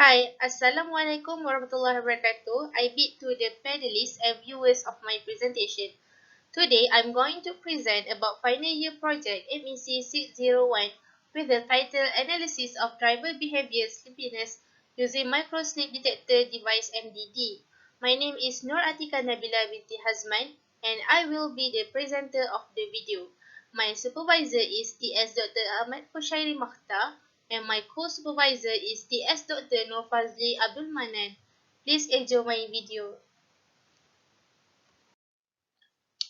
Hi, Assalamualaikum warahmatullahi wabarakatuh. I bid to the panelists and viewers of my presentation. Today, I'm going to present about final year project MEC 601 with the title Analysis of Driver Behavior Sleepiness using Microsleep Detector Device MDD. My name is Nur Atika Nabila binti Hazman and I will be the presenter of the video. My supervisor is TS Dr. Ahmad Kushairi Makhtar and my co-supervisor is TS Dr. Nur Fazli Abdul Manan. Please enjoy my video.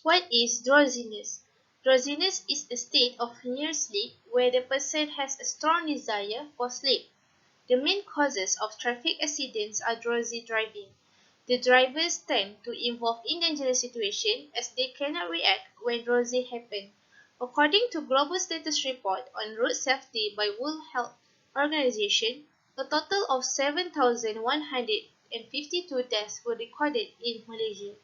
What is drowsiness? Drowsiness is a state of near sleep where the person has a strong desire for sleep. The main causes of traffic accidents are drowsy driving. The drivers tend to involve in dangerous situations as they cannot react when drowsy happen. According to Global Status Report on Road Safety by World Health Organization, a total of 7,152 deaths were recorded in Malaysia.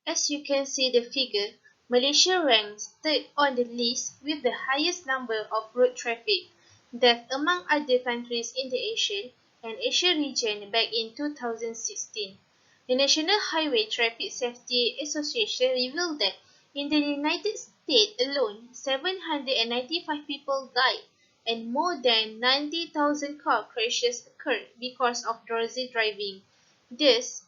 As you can see the figure, Malaysia ranks third on the list with the highest number of road traffic deaths among other countries in the Asian and Asia region back in 2016. The National Highway Traffic Safety Association revealed that in the United States alone, 795 people died and more than 90,000 car crashes occurred because of drowsy driving. This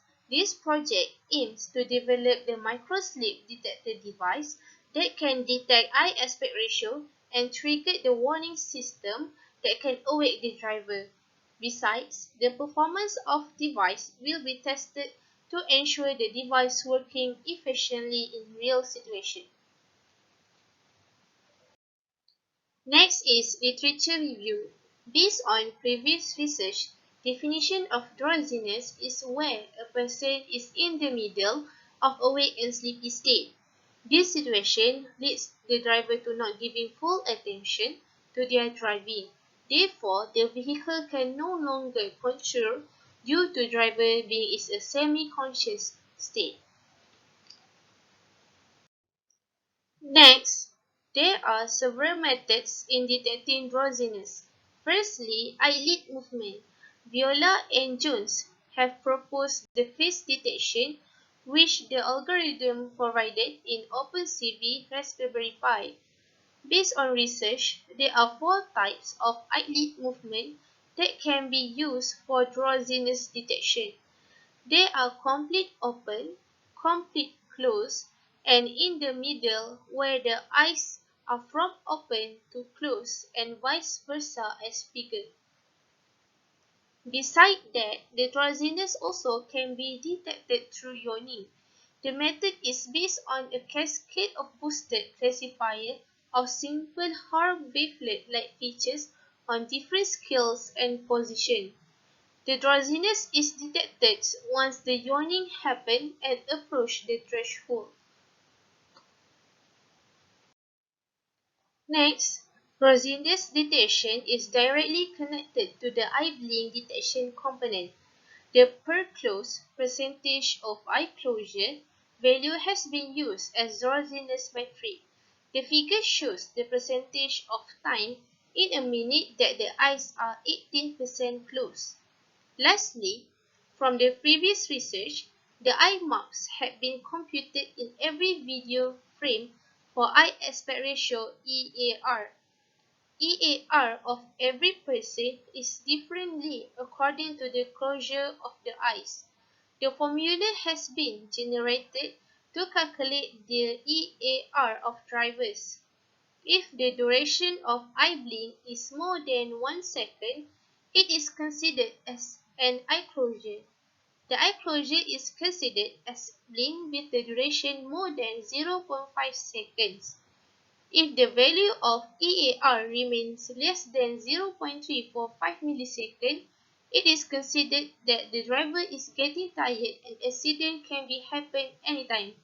project aims to develop the microsleep detector device that can detect eye aspect ratio and trigger the warning system that can awake the driver. Besides, the performance of the device will be tested to ensure the device working efficiently in real situations. Next is literature review. Based on previous research, definition of drowsiness is where a person is in the middle of awake and sleepy state. This situation leads the driver to not giving full attention to their driving. Therefore, the vehicle can no longer control due to driver being in a semi-conscious state. Next, there are several methods in detecting drowsiness. Firstly, eyelid movement. Viola and Jones have proposed the face detection, which the algorithm provided in OpenCV Raspberry Pi. Based on research, there are four types of eyelid movement that can be used for drowsiness detection. They are complete open, complete close, and in the middle where the eyes are from open to close and vice versa as figured. Besides that, the drowsiness also can be detected through yawning. The method is based on a cascade of boosted classifier of simple harm wavelet-like features on different scales and position. The drowsiness is detected once the yawning happens and approaches the threshold. Next, drowsiness detection is directly connected to the eye blink detection component. The per close percentage of eye closure value has been used as drowsiness metric. The figure shows the percentage of time in a minute that the eyes are 18% closed. Lastly, from the previous research, the eye marks had been computed in every video frame for eye aspect ratio EAR. EAR of every person is differently according to the closure of the eyes. The formula has been generated to calculate the EAR of drivers. If the duration of eye blink is more than 1 second, it is considered as an eye closure. The eye closure is considered as blink with the duration more than 0.5 seconds. If the value of EAR remains less than 0.345 milliseconds, it is considered that the driver is getting tired and accident can be happen anytime.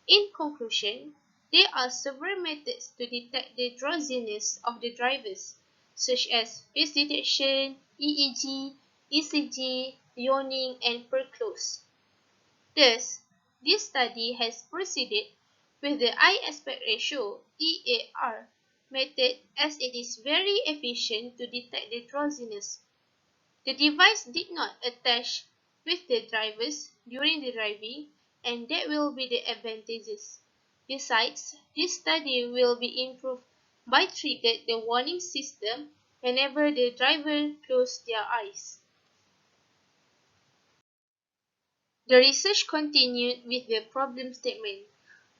In conclusion, there are several methods to detect the drowsiness of the drivers, such as face detection, EEG, ECG, yawning, and per-close. Thus, this study has proceeded with the eye aspect ratio EAR method as it is very efficient to detect the drowsiness. The device did not attach with the drivers during the driving, and that will be the advantages. Besides, this study will be improved by triggering the warning system whenever the driver closes their eyes. The research continued with the problem statement.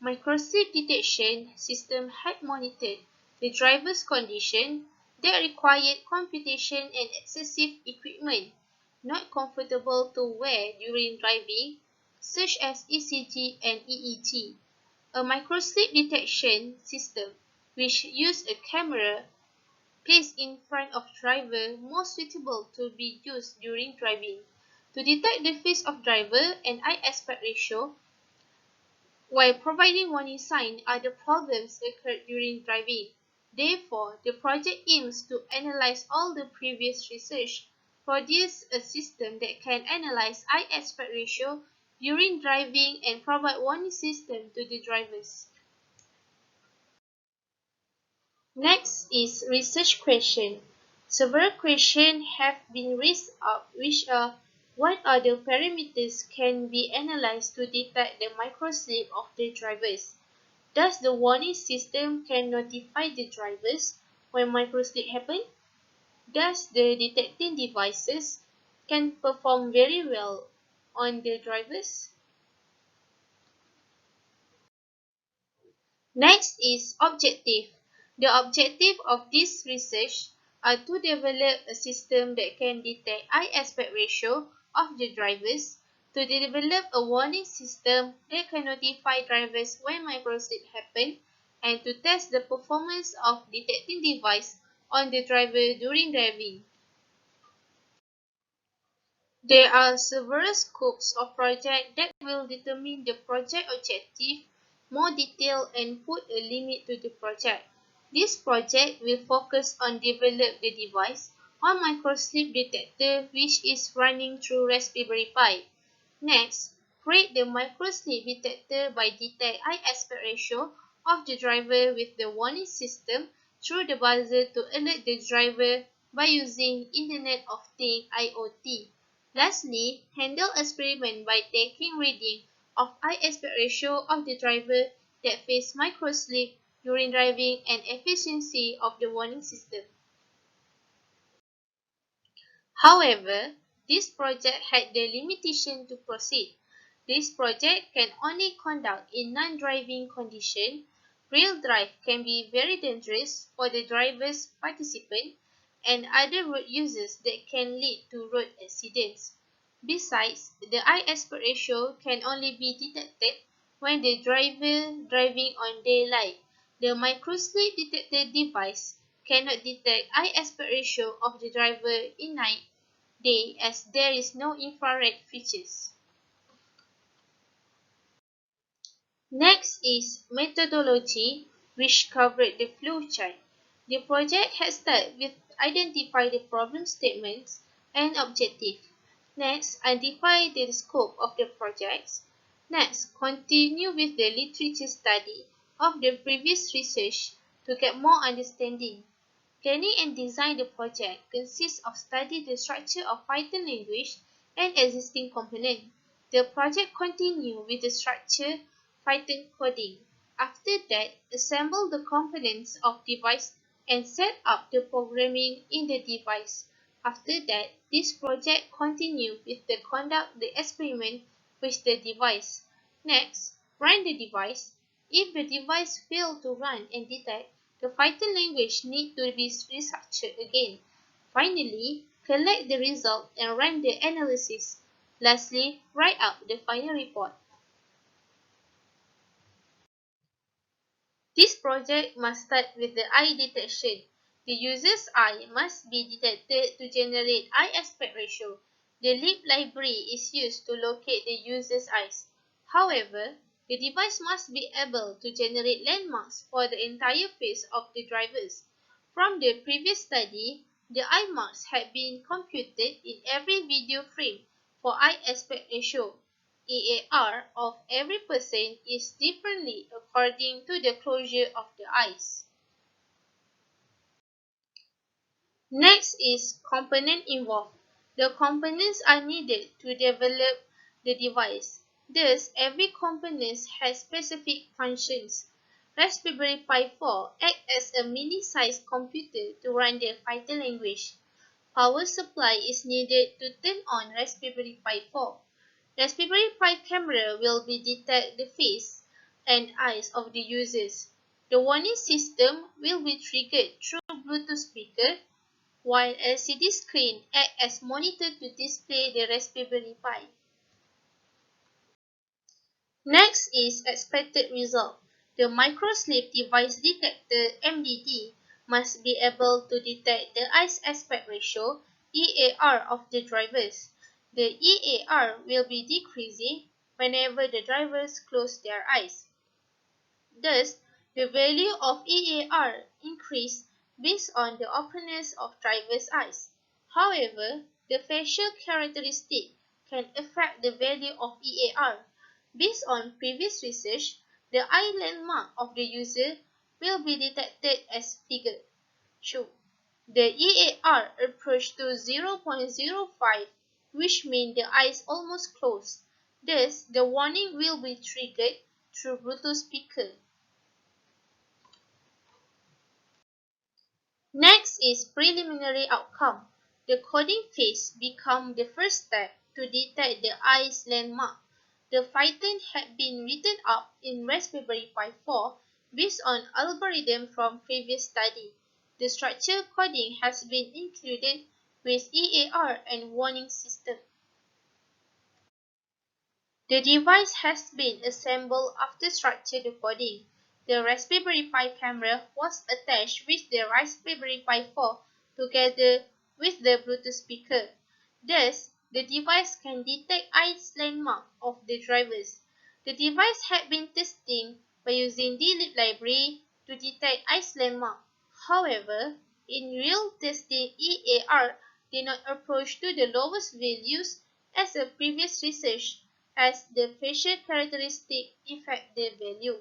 Microsleep detection system had monitored the driver's condition that required computation and excessive equipment not comfortable to wear during driving, such as ECG and EEG. A microsleep detection system, which used a camera placed in front of driver, more suitable to be used during driving. To detect the face of driver and eye aspect ratio, while providing warning signs, other problems occurred during driving. Therefore, the project aims to analyze all the previous research, produce a system that can analyze eye aspect ratio during driving and provide warning system to the drivers. Next is research question. Several questions have been raised up which are what other parameters can be analyzed to detect the microsleep of the drivers? Does the warning system can notify the drivers when microsleep happen? Does the detecting devices can perform very well on the drivers? Next is objective. The objective of this research are to develop a system that can detect eye aspect ratio of the drivers, to develop a warning system that can notify drivers when microsleep happen, and to test the performance of detecting device on the driver during driving. There are several scopes of project that will determine the project objective more detail and put a limit to the project. This project will focus on develop the device on microsleep detector which is running through Raspberry Pi. Next, create the microsleep detector by detect eye aspect ratio of the driver with the warning system through the buzzer to alert the driver by using Internet of Things IoT. Lastly, handle experiment by taking reading of eye aspect ratio of the driver that face microsleep during driving and efficiency of the warning system. However, this project had the limitation to proceed. This project can only conduct in non-driving condition. Real drive can be very dangerous for the driver's participant and other road users that can lead to road accidents. Besides, the eye aspect ratio can only be detected when the driver driving on daylight. The microsleep detector device cannot detect eye aspect ratio of the driver in night day as there is no infrared features. Next is methodology, which covered the flowchart. The project has started with identify the problem statements and objective. Next, identify the scope of the projects. Next, continue with the literature study of the previous research to get more understanding. Planning and design the project consists of study the structure of Python language and existing component. The project continue with the structure Python coding. After that, assemble the components of device and set up the programming in the device. After that, this project continue with the conduct the experiment with the device. Next, run the device. If the device fail to run and detect, the Python language need to be restructured again. Finally, collect the result and run the analysis. Lastly, write up the final report. This project must start with the eye detection. The user's eye must be detected to generate eye aspect ratio. The LEAP library is used to locate the user's eyes. However, the device must be able to generate landmarks for the entire face of the drivers. From the previous study, the eye marks had been computed in every video frame for eye aspect ratio. EAR of every person is differently according to the closure of the eyes. Next is component involved. The components are needed to develop the device. Thus, every component has specific functions. Raspberry Pi 4 acts as a mini-sized computer to run the Python language. Power supply is needed to turn on Raspberry Pi 4. Raspberry Pi camera will detect the face and eyes of the users. The warning system will be triggered through Bluetooth speaker, while LCD screen acts as monitor to display the Raspberry Pi. Next is expected result. The Microsleep Device Detector (MDD) must be able to detect the eye aspect ratio (EAR) of the drivers. The EAR will be decreasing whenever the drivers close their eyes. Thus, the value of EAR increases based on the openness of driver's eyes. However, the facial characteristic can affect the value of EAR. Based on previous research, the eye landmark of the user will be detected as figure shown. The EAR approached to 0.05, which means the eye is almost closed. Thus, the warning will be triggered through Bluetooth speaker. Next is preliminary outcome. The coding phase becomes the first step to detect the eye's landmark. The Python had been written up in Raspberry Pi 4 based on algorithm from previous study. The structured coding has been included with EAR and warning system. The device has been assembled after structured decoding. The Raspberry Pi camera was attached with the Raspberry Pi 4 together with the Bluetooth speaker. Thus, the device can detect eye landmark of the drivers. The device had been testing by using DLib library to detect eye landmark. However, in real testing, EAR did not approach to the lowest values as a previous research, as the facial characteristic affect the value.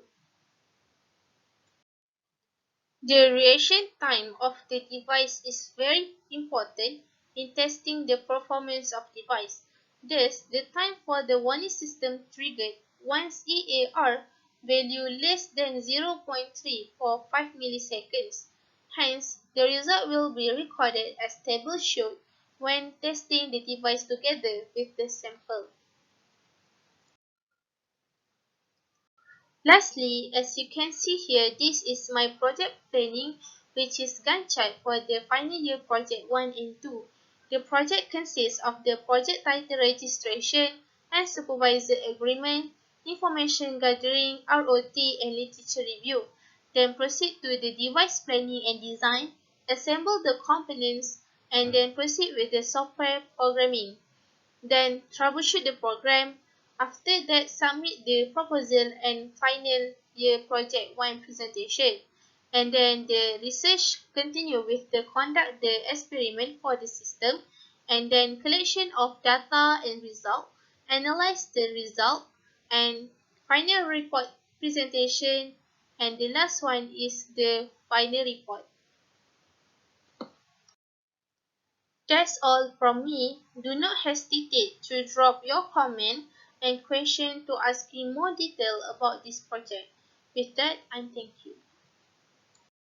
The reaction time of the device is very important in testing the performance of the device. Thus, the time for the warning system triggered once EAR value less than 0.3 for 5 milliseconds. Hence, the result will be recorded as table showed when testing the device together with the sample. Lastly, as you can see here, this is my project planning, which is Gantt chart for the final year project 1 and 2. The project consists of the project title registration and supervisor agreement, information gathering, ROT, and literature review. Then proceed to the device planning and design, assemble the components, and then proceed with the software programming. Then troubleshoot the program. After that, submit the proposal and final year project 1 presentation. And then the research continue with the conduct the experiment for the system, and then collection of data and result, analyze the result, and final report presentation, and the last one is the final report. That's all from me. Do not hesitate to drop your comment and question to asking more detail about this project. With that, I thank you.